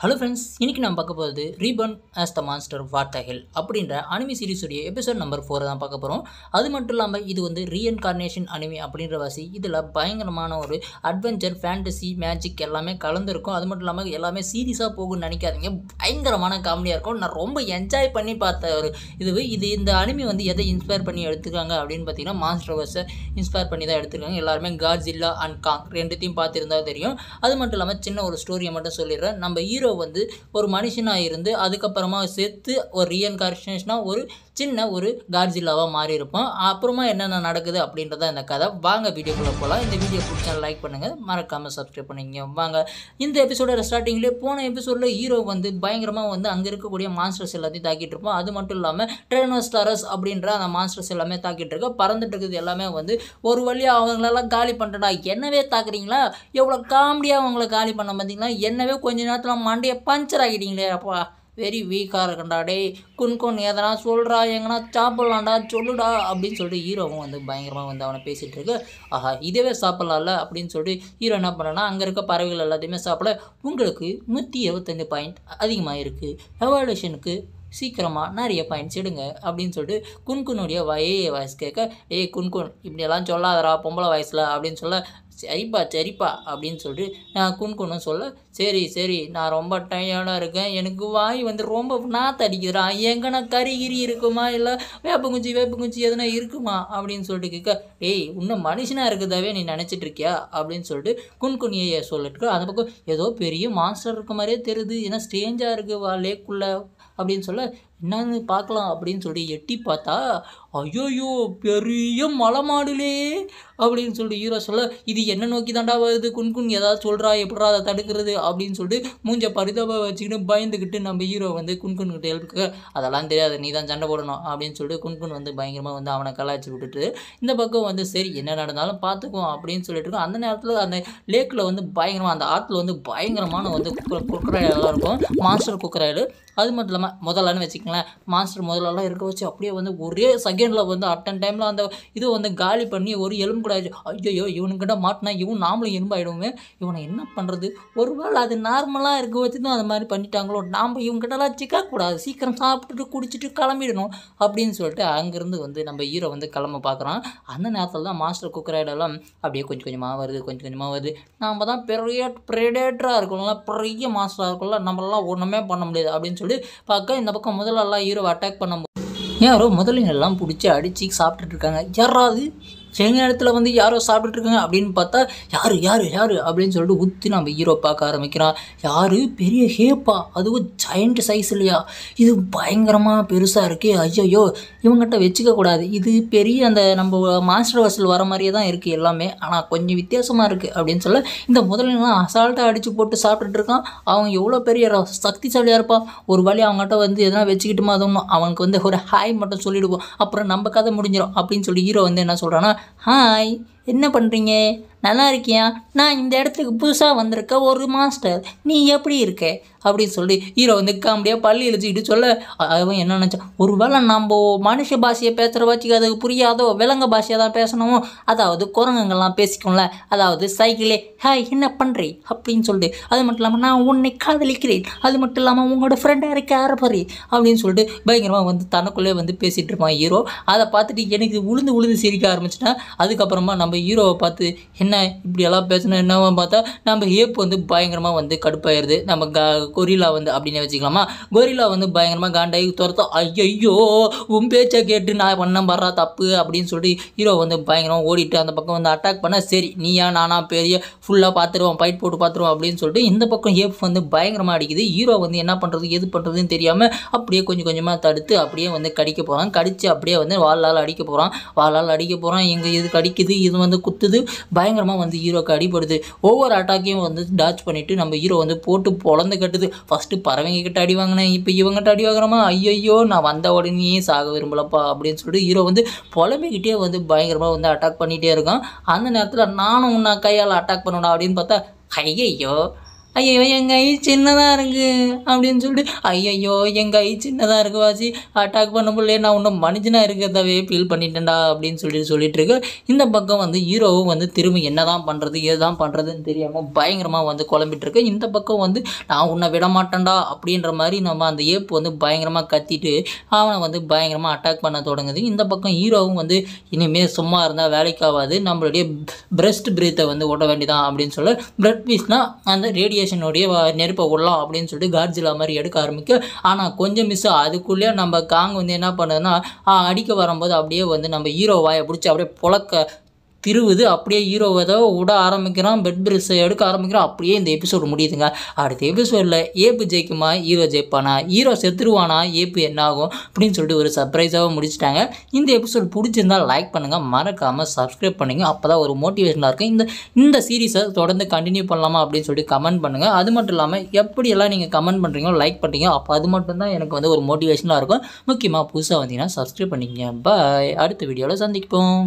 Hello friends, இன்றைக்கி நான் பார்க்க போகிறது reborn as the monster what the hell அப்படின்ற அனிமி சீரிஸுடைய எபிசோட் நம்பர் 4 தான் பார்க்க போகிறோம். அது மட்டும் இல்லாமல் இது வந்து ரீஎன்கார்னேஷன் அனிமி அப்படின்ற வாசி இதில் பயங்கரமான ஒரு அட்வென்ச்சர், ஃபேண்டசி, மேஜிக் எல்லாமே கலந்துருக்கும். அது மட்டும் இல்லாமல் எல்லாமே சீரியஸாக போகும்னு நினைக்காதீங்க, பயங்கரமான காமெடியாக இருக்கும். நான் ரொம்ப என்ஜாய் பண்ணி பார்த்த ஒரு இந்த அனிமி வந்து எதை இன்ஸ்பயர் பண்ணி எடுத்துருக்காங்க அப்படின்னு பார்த்தீங்கன்னா மான்ஸ்டர் வர்ஸை இன்ஸ்பயர் பண்ணி தான் எடுத்துருக்காங்க. எல்லாருமே காட்ஜில்லா அண்ட் காங் ரெண்டுத்தையும் பார்த்துருந்தா தெரியும். அது மட்டும் இல்லாமல் சின்ன ஒரு ஸ்டோரியை மட்டும் சொல்லிடுறேன். நம்ம ஹீரோ வந்து ஒரு மனுஷனாக இருந்து அதுக்கப்புறமா சேர்த்து ஒரு ரீஎன்கார்னேஷனாக ஒரு சின்ன ஒரு காட்ஜில்லாவாக மாறி இருப்போம். அப்புறமா என்னென்ன நடக்குது அப்படின்றத இந்த கதை. வாங்க வீடியோக்குள்ளே போகலாம். இந்த வீடியோ பிடிச்சா லைக் பண்ணுங்கள், மறக்காமல் சப்ஸ்கிரைப் பண்ணிங்க. வாங்க இந்த எபிசோட ஸ்டார்டிங்லேயே போன எபிசோடில் ஹீரோ வந்து பயங்கரமாக வந்து அங்கே இருக்கக்கூடிய மான்ஸ்டர்ஸ் எல்லாத்தையும் தாக்கிட்டு இருப்போம். அது மட்டும் இல்லாமல் ட்ரைனோஸ்டாரஸ் அப்படின்ற அந்த மான்ஸ்டர்ஸ் எல்லாமே தாக்கிட்டு இருக்க பறந்துட்டு இருக்குது. எல்லாமே வந்து ஒரு வழியாக அவங்களெல்லாம் காலி பண்ணுறடா, என்னவே தாக்குறீங்களா, எவ்வளோ காமெடியாக அவங்கள காலி பண்ண பார்த்தீங்களா, என்னவே கொஞ்ச நேரத்தில் மண்டையை பஞ்சர் ஆகிட்டீங்களே அப்பா, வெரி வீக்காக இருக்கண்டா, டே குன் எதனா சொல்கிறா, எங்கன்னா சாப்பிட்லாண்டா சொல்லுடா அப்படின்னு சொல்லிட்டு ஹீரோவும் வந்து பயங்கரமாக வந்து அவனை பேசிகிட்டு இருக்கு. ஆஹா, இதவே சாப்பிட்லாம்ல அப்படின்னு சொல்லிட்டு ஹீரோ என்ன பண்ணனா, அங்கே இருக்க பறவைகள் எல்லாத்தையுமே சாப்பிட உங்களுக்கு 175 பாயிண்ட் அதிகமாக இருக்குது, எவால்யூஷனுக்கு சீக்கிரமாக நிறைய பாயிண்ட்ஸ் எடுங்க அப்படின்னு சொல்லிட்டு குன்குனுடைய வாய்ஸ் கேட்க, ஏய் குன்குன் இப்படியெல்லாம் சொல்லாதரா பொம்பளை வயசில் அப்படின்னு சொல்ல, சரிப்பா அப்படின்னு சொல்லிட்டு நான் குன்குன்னு சொல்ல, சரி நான் ரொம்ப டயர்டாக இருக்கேன், எனக்கு வாய் வந்து ரொம்ப நாற்று அடிக்குதுறான், எங்கன்னா கறிகிரி இருக்குமா, இல்லை வேப்பங்குச்சி எதுனா இருக்குமா அப்படின்னு சொல்லிட்டு கேட்க, ஏய் இன்னும் மனுஷனாக இருக்குதாவே நீ நினச்சிட்டு இருக்கியா அப்படின்னு சொல்லிட்டு குன்குனியை சொல்லிட்டு, அந்த பக்கம் ஏதோ பெரிய மான்ஸ்டர் இருக்க மாதிரியே தெரியுது, ஏன்னா ஸ்ட்ரேஞ்சாக இருக்குது லேக்குள்ளே அப்படின்னு சொல்ல, என்னன்னு பார்க்கலாம் அப்படின்னு சொல்லி எட்டி பார்த்தா, ஐயோயோ பெரிய மலை மாடுலே அப்படின்னு சொல்லிட்டு ஹீரோ சொல்ல, இது என்ன நோக்கி தாண்டா வருது, குன்குன் ஏதாவது சொல்கிறா, எப்படா அதை தடுக்கிறது அப்படின்னு சொல்லிட்டு மூஞ்ச பரிதாப வச்சுக்கிட்டு பயந்துக்கிட்டு நம்ம ஹீரோ வந்து குன்குன்கிட்ட ஹெல்ப்புக்கு, அதெல்லாம் தெரியாது நீ தான் சண்டை போடணும் அப்படின்னு சொல்லிட்டு குன்குன் வந்து பயங்கரமாக வந்து அவனை கலாய்ச்சி விட்டுட்டு இந்த பக்கம் வந்து சரி என்ன நடந்தாலும் பார்த்துக்குவோம் அப்படின்னு சொல்லிட்டு அந்த நேரத்தில் அந்த லேக்கில் வந்து பயங்கரமாக அந்த ஆற்றுல வந்து பயங்கரமான வந்து குக்கராயெல்லாம் இருக்கும், மான்ஸ்டர் குக்கராயில். அது மட்டும் இல்லாமல் முதல்லன்னு வச்சுக்கங்களேன், மான்ஸ்டர் முதலெல்லாம் இருக்க வச்சு அப்படியே வந்து ஒரே செகண்டில் வந்து அட்டன் டைமில் அந்த இது வந்து காலி பண்ணி ஒரு எலும்பு கூட ஆயிடுச்சு. ஐயோ இவனுக்கிட்ட மாட்டினா இவன் நாமளும் எலும்பு ஆகிடுவோமே, இவனை என்ன பண்ணுறது, ஒருவேளை அது நார்மலாக இருக்க வச்சு தான் அது மாதிரி பண்ணிட்டாங்களோ, நாம் இவங்ககிட்டலாம் சிக்கக்கூடாது, சீக்கிரம் சாப்பிட்டுட்டு குடிச்சிட்டு கிளம்பிடணும் அப்படின்னு சொல்லிட்டு அங்கேருந்து வந்து நம்ம ஹீரோ வந்து கிளம்ப பார்க்குறான். அந்த நேரத்தில் தான் மாஸ்டர் குக்கராய்டெல்லாம் அப்படியே கொஞ்சம் கொஞ்சமாக வருது. நாம் தான் பெரிய ப்ரெடேட்டராக இருக்கணும்ல, பெரிய மாஸ்டராக இருக்கும்ல, நம்மளாம் ஒன்றுமே பண்ண முடியாது அப்படின்னு சொல்லி பார்க்க இந்த பக்கம் முதலெல்லாம் ஹீரோவை அட்டாக் பண்ணும்போது யாரோ முதலினெல்லாம் பிடிச்சி அடித்து சாப்பிட்டுட்டு இருக்காங்க. யாராவது எங்கள் இடத்துல வந்து யாரோ சாப்பிட்டுருக்காங்க அப்படின்னு பார்த்தா யார் அப்படின்னு சொல்லிட்டு ஊற்றி நம்ம ஹீரோ பார்க்க ஆரம்பிக்கிறான். யார், பெரிய ஹேப்பா, அதுவும் ஜெயண்ட் சைஸ் இல்லையா, இது பயங்கரமாக பெருசாக இருக்குது, ஐயோ இவங்ககிட்ட வச்சுக்கக்கூடாது, இது பெரிய அந்த நம்ம மாஸ்டர் வர்ஸில் வர மாதிரியே தான் இருக்குது எல்லாமே, ஆனால் கொஞ்சம் வித்தியாசமாக இருக்குது அப்படின்னு சொல்ல இந்த முதலாம் அசால்ட்டாக அடித்து போட்டு சாப்பிட்டுட்டு இருக்கான். அவன் எவ்வளோ பெரிய சக்திசாலியாக இருப்பான், ஒரு வழி அவங்ககிட்ட வந்து எதனா வச்சுக்கிட்டுமா அதுவும் அவனுக்கு வந்து ஒரு ஹாய் மட்டும் சொல்லிவிடுவோம், அப்புறம் நம்ம கதை முடிஞ்சிடும் அப்படின்னு சொல்லி ஹீரோ வந்து என்ன சொல்கிறான்னா, ஹாய் என்ன பண்ணுறீங்க, நல்லா இருக்கியா, நான் இந்த இடத்துக்கு புதுசாக வந்திருக்க ஒரு மாஸ்டர், நீ எப்படி இருக்க அப்படின்னு சொல்லி ஹீரோ வந்து காமெடியாக பள்ளி இழிச்சிக்கிட்டு சொல்ல, அவன் என்ன நினச்சான், ஒரு வேளை நம்ம மனுஷ பாஷையை பேசுகிற வச்சுக்க அதுக்கு புரியாதோ, விலங்கு பாஷையை தான் பேசணுமோ, அதாவது குரங்குங்கள்லாம் பேசிக்கோங்கள, அதாவது சைக்கிளே ஹாய் என்ன பண்ணுறீ அப்படின்னு சொல்லிட்டு, அது மட்டும் இல்லாமல் நான் உன்னை காதலிக்கிறேன், அது மட்டும் இல்லாமல் உங்களோட ஃப்ரெண்டாக இருக்க ஆரப்பறி அப்படின்னு சொல்லிட்டு பயங்கரமாக வந்து தனக்குள்ளே வந்து பேசிகிட்டு இருப்பான் ஹீரோ. அதை பார்த்துட்டு எனக்கு உளுந்து சிரிக்க ஆரம்பிச்சிட்டேன். அதுக்கப்புறமா நம்ம ஹீரோவை பார்த்து என்ன இப்படியெல்லாம் பேசணும் என்னவா பார்த்தா நம்ம ஹேப் வந்து பயங்கரமாக வந்து கடுப்பாயிருது. நம்ம கொரிலா வந்து அப்படின்னு வச்சுக்கலாமா, கொரிலா வந்து பயங்கரமாக காண்டாகி துரத்தா, ஐயோ உன் பேச்சை கேட்டு நான் பண்ண படுறா தப்பு அப்படின்னு சொல்லிட்டு ஹீரோ வந்து பயங்கரமாக ஓடிட்டு அந்த பக்கம் வந்து அட்டாக் பண்ண, சரி நீயா நானா பெரிய ஃபுல்லாக பார்த்துருவோம், ஃபைட் போட்டு பார்த்துருவோம் அப்படின்னு சொல்லிட்டு இந்த பக்கம் ஹேப் வந்து பயங்கரமாக அடிக்குது. ஹீரோ வந்து என்ன பண்ணுறது எது பண்ணுறதுன்னு தெரியாமல் அப்படியே கொஞ்சமாக தடுத்து அப்படியே வந்து கடிக்க போகிறான். கடித்து அப்படியே வந்து வாளால் அடிக்க போகிறான். எங்கே இது கடிக்குது, இது வந்து குத்துது, பயங்கரமாக வந்து ஹீரோக்கு அடிபடுது. ஒவ்வொரு அட்டாக்கையும் வந்து டாச் பண்ணிவிட்டு நம்ம ஹீரோ வந்து போட்டு பொழந்து கட்டுது. ஃபஸ்ட்டு பறவைங்க கிட்ட அடி வாங்கினேன், இப்போ இவங்ககிட்ட அடி வாங்குறோமா, ஐயோ நான் வந்த உடனே சாக விரும்பலப்பா அப்படின்னு சொல்லிட்டு ஹீரோ வந்து புலம்பிக்கிட்டே வந்து பயங்கரமாக வந்து அட்டாக் பண்ணிகிட்டே இருக்கான். அந்த நேரத்தில் நானும் உன்னை கையால் அட்டாக் பண்ணணும் அப்படின்னு பார்த்தா, ஐயோ ஐயோ எங்கள் ஐ சின்னதாக இருக்குது அப்படின்னு சொல்லிட்டு ஐயையோ எங்கள் ஐ சின்னதாக இருக்கு வாசி அட்டாக் பண்ண முடியல நான் ஒன்றும் மனுஷனாக இருக்கிறதாவே ஃபீல் பண்ணிட்டேன்டா அப்படின்னு சொல்லிட்டு இருக்கு. இந்த பக்கம் வந்து ஹீரோவும் வந்து திரும்பி என்ன தான் பண்ணுறது எதுதான் பண்ணுறதுன்னு தெரியாமல் பயங்கரமாக வந்து குழம்பிட்டு இருக்கு. இந்த பக்கம் வந்து நான் உன்னை விட மாட்டேன்டா அப்படின்ற மாதிரி நம்ம அந்த ஏப்பு வந்து பயங்கரமாக கத்திட்டு அவனை வந்து பயங்கரமாக அட்டாக் பண்ண தொடங்குது. இந்த பக்கம் ஹீரோவும் வந்து இனிமேல் சும்மா இருந்தால் வேலைக்காகாது நம்மளுடைய பிரஸ்ட் பிரீத்தை வந்து ஓட வேண்டியதான் அப்படின்னு சொல்ல பிளட் பீஸ்னால் அந்த ரேடியேஷனுடைய நெருப்பை விடலாம் அப்படின்னு சொல்லிட்டு காட்ஜிலா மாதிரி எடுக்க ஆரம்பிக்க. ஆனால் கொஞ்சம் மிஸ் அதுக்குள்ளேயே நம்ம காங் வந்து என்ன பண்ணுதுன்னா அடிக்க வரும்போது அப்படியே வந்து நம்ம ஹீரோ வாயை பிடிச்சி அப்படியே புழக்க திருவுது. அப்படியே ஹீரோவை தான் விட ஆரம்பிக்கிறான், பெட் பிரிட்ஸை எடுக்க ஆரம்பிக்கிறான். அப்படியே இந்த எபிசோடு முடியுதுங்க. அடுத்த எபிசோடில் ஏப்பு ஜெயிக்குமா ஹீரோ ஜெயிப்பானா, ஹீரோ செத்துருவானா, ஏப்பு என்ன ஆகும் அப்படின்னு சொல்லிட்டு ஒரு சர்ப்ரைஸாக முடிச்சிட்டாங்க. இந்த எபிசோடு பிடிச்சிருந்தால் லைக் பண்ணுங்கள், மறக்காமல் சப்ஸ்கிரைப் பண்ணுங்க. அப்போ தான் ஒரு மோட்டிவேஷனாக இருக்கும். இந்த சீரீஸை தொடர்ந்து கண்டினியூ பண்ணலாமா அப்படின்னு சொல்லிட்டு கமெண்ட் பண்ணுங்கள். அது மட்டும் இல்லாமல் எப்படியெல்லாம் நீங்கள் கமெண்ட் பண்ணுறீங்களோ லைக் பண்ணுறீங்க அப்போ அது மட்டும்தான் எனக்கு வந்து ஒரு மோட்டிவேஷனாக இருக்கும். முக்கியமாக புதுசாக வந்தீங்கன்னா சப்ஸ்கிரைப் பண்ணிக்கங்க. பாய், அடுத்த வீடியோவில் சந்திப்போம்.